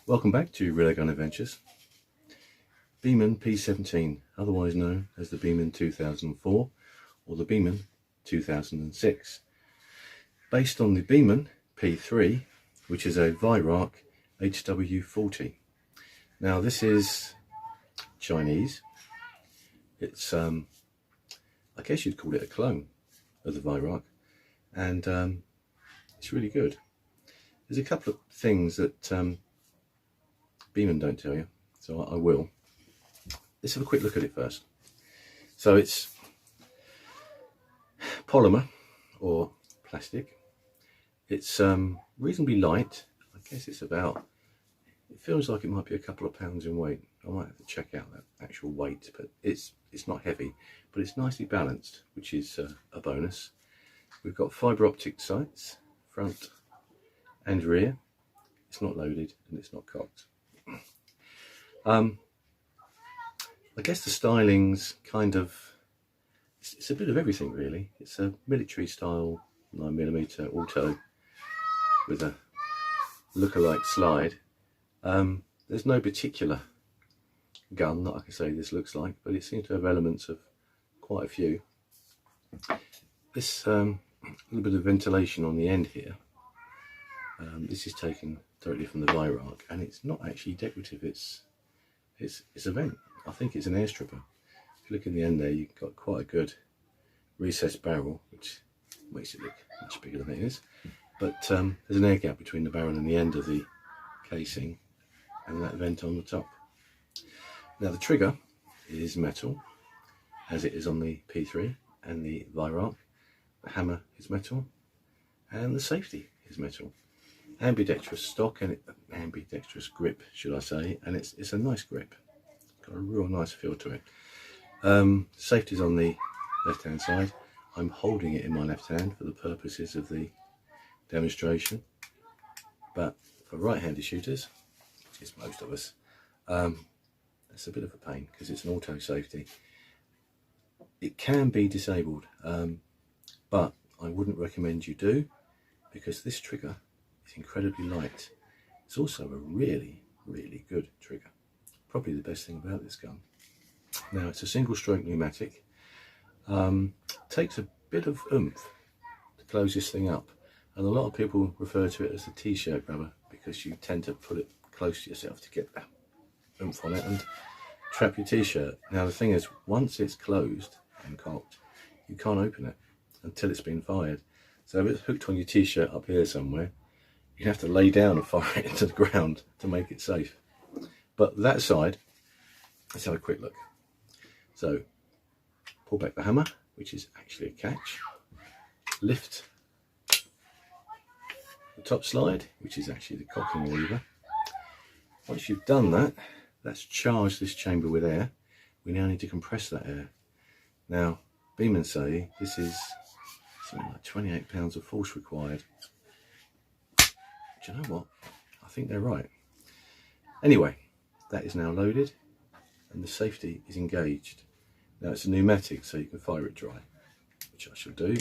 Welcome back to Airgun Adventures. Beeman P17, otherwise known as the Beeman 2004 or the Beeman 2006. Based on the Beeman P3, which is a Wiehrauch HW40. Now this is Chinese. It's, I guess you'd call it a clone of the Wiehrauch, and it's really good. There's a couple of things that Beeman don't tell you, so I will. Let's have a quick look at it first. So it's polymer or plastic. It's reasonably light. I guess it's about, it feels like it might be a couple of pounds in weight. I might have to check out that actual weight, but it's not heavy, but it's nicely balanced, which is a bonus. We've got fibre optic sights, front and rear. It's not loaded and it's not cocked. I guess the styling's kind of, it's a bit of everything really. It's a military style 9mm auto with a look-alike slide. There's no particular gun that I can say this looks like, but it seems to have elements of quite a few. This little bit of ventilation on the end here, this is taken directly from the Wiehrauch, and it's not actually decorative, it's a vent. I think it's an airstripper. If you look in the end there, you've got quite a good recessed barrel, which makes it look much bigger than it is. But there's an air gap between the barrel and the end of the casing, and that vent on the top. Now the trigger is metal, as it is on the P3 and the Wiehrauch. The hammer is metal, and the safety is metal. Ambidextrous stock, and ambidextrous grip, should I say, and it's a nice grip. It's got a real nice feel to it. Safety's on the left hand side. I'm holding it in my left hand for the purposes of the demonstration, but for right-handed shooters, which is most of us, that's a bit of a pain because it's an auto safety. It can be disabled, but I wouldn't recommend you do, because this trigger is incredibly light. It's also a really good trigger. Probably the best thing about this gun. Now it's a single stroke pneumatic. Takes a bit of oomph to close this thing up, and a lot of people refer to it as a t-shirt grabber because you tend to put it close to yourself to get that oomph on it and trap your t-shirt. Now the thing is, once it's closed and cocked, you can't open it until it's been fired. So if it's hooked on your t-shirt up here somewhere, you have to lay down and fire it into the ground to make it safe. But that side, let's have a quick look. So pull back the hammer, which is actually a catch. Lift the top slide, which is actually the cocking lever. Once you've done that, that's charged this chamber with air. We now need to compress that air. Now, Beeman say this is something like 28 pounds of force required. Do you know what? I think they're right. Anyway, that is now loaded and the safety is engaged. Now it's a pneumatic, so you can fire it dry, which I shall do.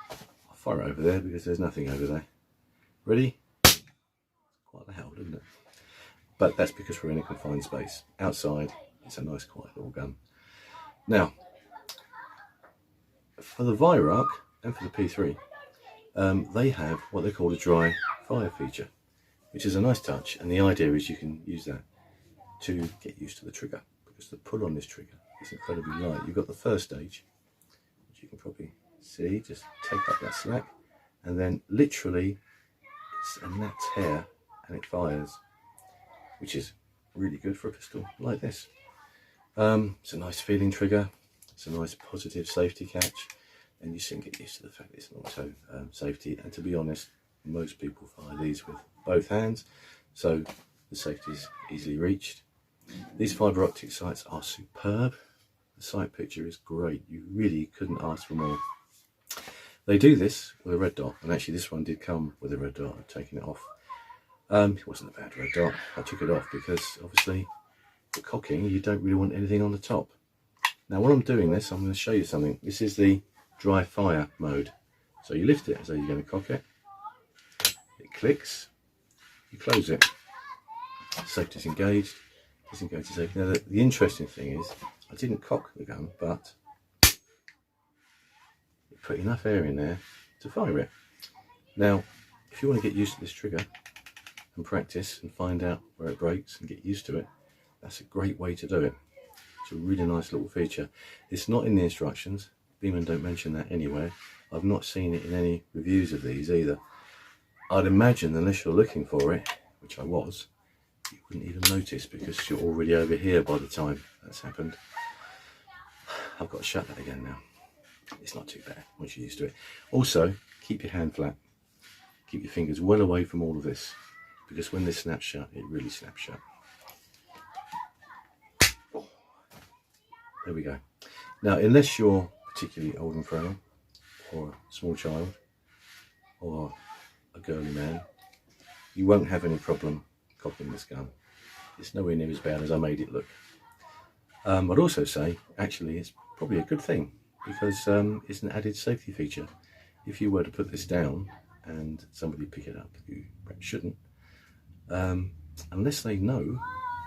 I'll fire it over there because there's nothing over there. Ready? Quite the hell, doesn't it? But that's because we're in a confined space. Outside, it's a nice quiet little gun. Now, for the Wiehrauch and for the P3, they have what they call a dry fire feature, which is a nice touch, and the idea is you can use that to get used to the trigger, because the pull on this trigger is incredibly light. You've got the first stage, which you can probably see, just take up that slack, and then literally it's a gnat's hair and it fires, which is really good for a pistol like this. It's a nice feeling trigger, it's a nice positive safety catch, and you soon get used to the fact that it's an auto safety. And to be honest, most people fire these with both hands, so the safety is easily reached. These fibre optic sights are superb. The sight picture is great. You really couldn't ask for more. They do this with a red dot, and actually this one did come with a red dot. I've taken it off. It wasn't a bad red dot. I took it off because obviously for cocking you don't really want anything on the top. Now while I'm doing this, I'm going to show you something. This is the dry fire mode. So you lift it as though you're going to cock it. It clicks. You close it. Safety's engaged. Disengage the safety. Now the interesting thing is, I didn't cock the gun, but it put enough air in there to fire it. Now, if you want to get used to this trigger and practice and find out where it breaks and get used to it, that's a great way to do it. It's a really nice little feature. It's not in the instructions. Beeman don't mention that anywhere. I've not seen it in any reviews of these either. I'd imagine unless you're looking for it, which I was, you wouldn't even notice because you're already over here by the time that's happened. I've got to shut that again now. It's not too bad once you're used to it. Also, keep your hand flat. Keep your fingers well away from all of this, because when this snaps shut, it really snaps shut. There we go. Now, unless you're particularly old and frail, or a small child, or a girly man, you won't have any problem cocking this gun. It's nowhere near as bad as I made it look. I'd also say, actually, it's probably a good thing, because it's an added safety feature. If you were to put this down and somebody pick it up, you perhaps shouldn't, unless they know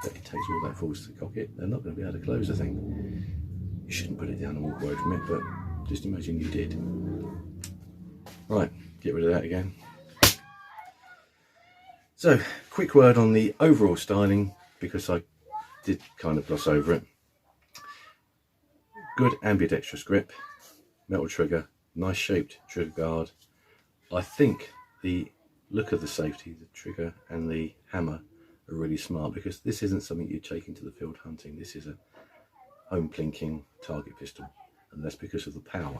that it takes all that force to cock it, they're not going to be able to close the thing. You shouldn't put it down and walk away from it, but just imagine you did. Right, get rid of that again. So, quick word on the overall styling, because I did kind of gloss over it. Good ambidextrous grip, metal trigger, nice shaped trigger guard. I think the look of the safety, the trigger and the hammer are really smart, because this isn't something you take into the field hunting. This is a home plinking target pistol, and that's because of the power.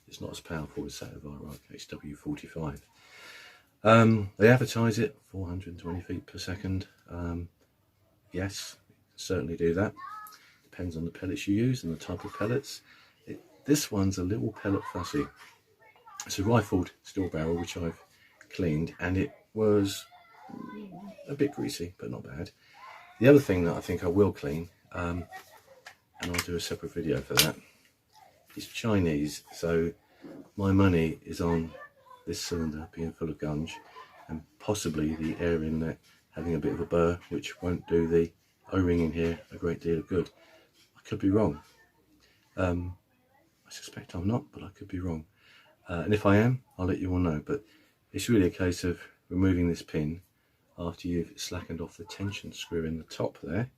It's not as powerful as that of Wiehrauch HW40. They advertise it 420 feet per second. Yes, certainly do that. Depends on the pellets you use and the type of pellets. This one's a little pellet fussy. It's a rifled steel barrel which I've cleaned, and it was a bit greasy, but not bad. The other thing that I think I will clean, and I'll do a separate video for that, is Chinese. So my money is on this cylinder being full of gunge, and possibly the air inlet having a bit of a burr, which won't do the O-ring in here a great deal of good. I could be wrong. I suspect I'm not, but I could be wrong. And if I am, I'll let you all know. But it's really a case of removing this pin after you've slackened off the tension screw in the top there,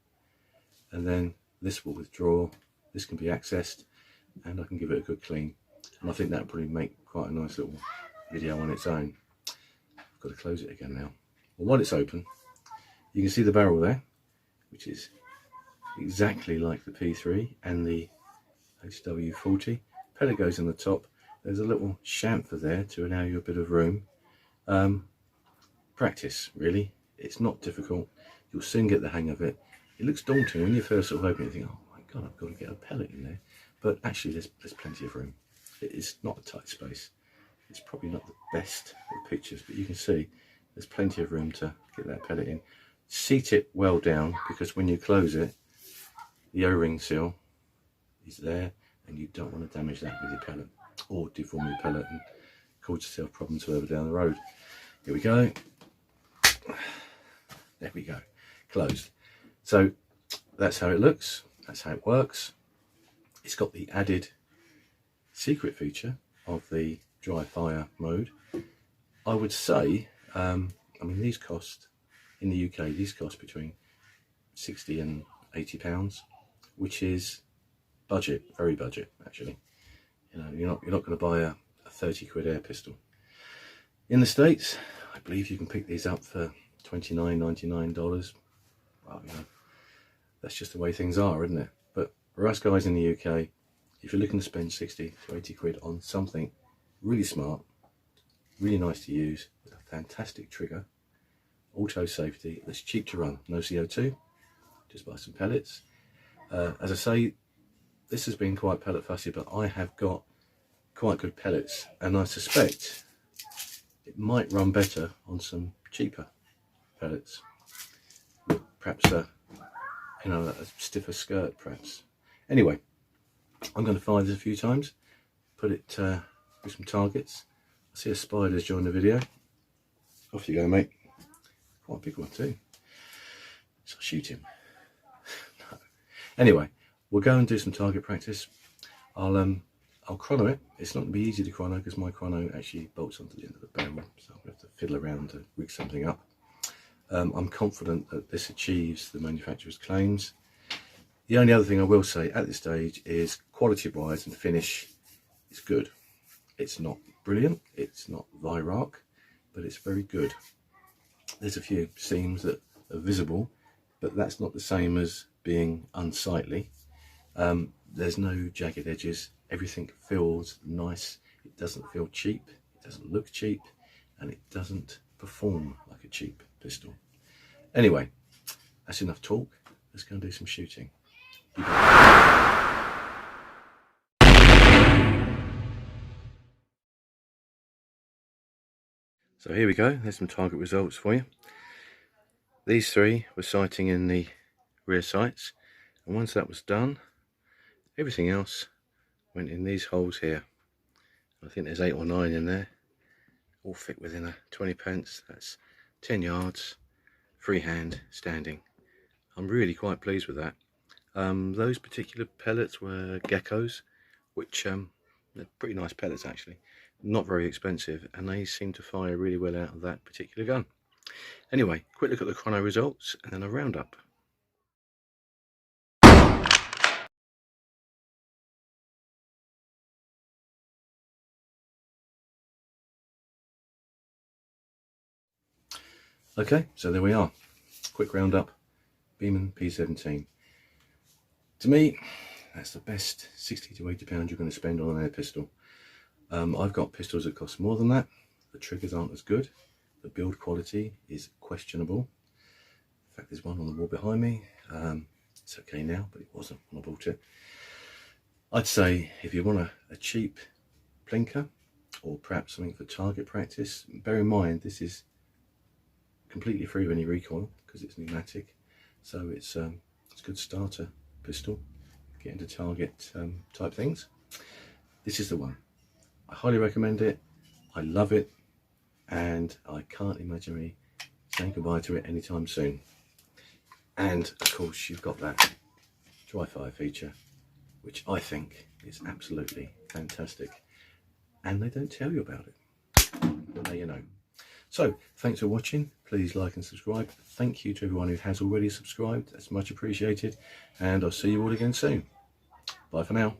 and then this will withdraw. This can be accessed, and I can give it a good clean. And I think that'll probably make quite a nice little video on its own. I've got to close it again now. Well, while it's open, you can see the barrel there, which is exactly like the P3 and the HW40. Pellet goes in the top. There's a little chamfer there to allow you a bit of room. Practice, really. It's not difficult. You'll soon get the hang of it. It looks daunting when you first sort of open it. You think, oh my god, I've got to get a pellet in there. But actually, there's plenty of room. It's not a tight space. It's probably not the best of pictures, but you can see there's plenty of room to get that pellet in. Seat it well down, because when you close it, the O-ring seal is there, and you don't want to damage that with your pellet, or deform your pellet and cause yourself problems further down the road. Here we go. There we go. Closed. So that's how it looks. That's how it works. It's got the added secret feature of the dry fire mode. I would say, I mean, these cost, in the UK, these cost between 60 and 80 pounds, which is budget, very budget actually. You know, you're not going to buy a 30 quid air pistol. In the States, I believe you can pick these up for $29.99. Well, you know, that's just the way things are, isn't it? But for us guys in the UK, if you're looking to spend 60 to 80 quid on something really smart, really nice to use, with a fantastic trigger, auto safety, that's cheap to run, no CO2, just buy some pellets. As I say, this has been quite pellet fussy, but I have got quite good pellets, and I suspect it might run better on some cheaper pellets, with perhaps a stiffer skirt perhaps. Anyway, I'm going to fire this a few times, put it with some targets. I see a spider's joined the video. Off you go, mate. Quite a big one too. So I shoot him. No. Anyway, we'll go and do some target practice. I'll chrono it. It's not going to be easy to chrono because my chrono actually bolts onto the end of the barrel, so I have to fiddle around to rig something up. I'm confident that this achieves the manufacturer's claims. The only other thing I will say at this stage is quality wise and finish is good. It's not brilliant, it's not Wiehrauch, but it's very good. There's a few seams that are visible, but that's not the same as being unsightly. There's no jagged edges. Everything feels nice. It doesn't feel cheap. It doesn't look cheap, and it doesn't perform like a cheap pistol. Anyway, that's enough talk. Let's go and do some shooting. So here we go. There's some target results for you. These three were sighting in the rear sights, and once that was done, everything else went in these holes here. I think there's 8 or 9 in there, all fit within a 20 pence. That's 10 yards, freehand, standing. I'm really quite pleased with that. Those particular pellets were geckos, which they're pretty nice pellets actually, not very expensive, and they seem to fire really well out of that particular gun. Anyway, quick look at the chrono results and then a roundup. Okay, so there we are. Quick roundup, Beeman P17. To me, that's the best 60 to 80 pounds you're going to spend on an air pistol. I've got pistols that cost more than that. The triggers aren't as good. The build quality is questionable. In fact, there's one on the wall behind me. It's okay now, but it wasn't when I bought it. I'd say if you want a cheap plinker, or perhaps something for target practice, bear in mind this is completely free of any recoil because it's pneumatic, so it's a good starter pistol, get into target type things. This is the one. I highly recommend it. I love it, and I can't imagine me saying goodbye to it anytime soon. And of course you've got that dry fire feature, which I think is absolutely fantastic, and they don't tell you about it. Well, now you know. So thanks for watching. Please like and subscribe. Thank you to everyone who has already subscribed. That's much appreciated, and I'll see you all again soon. Bye for now.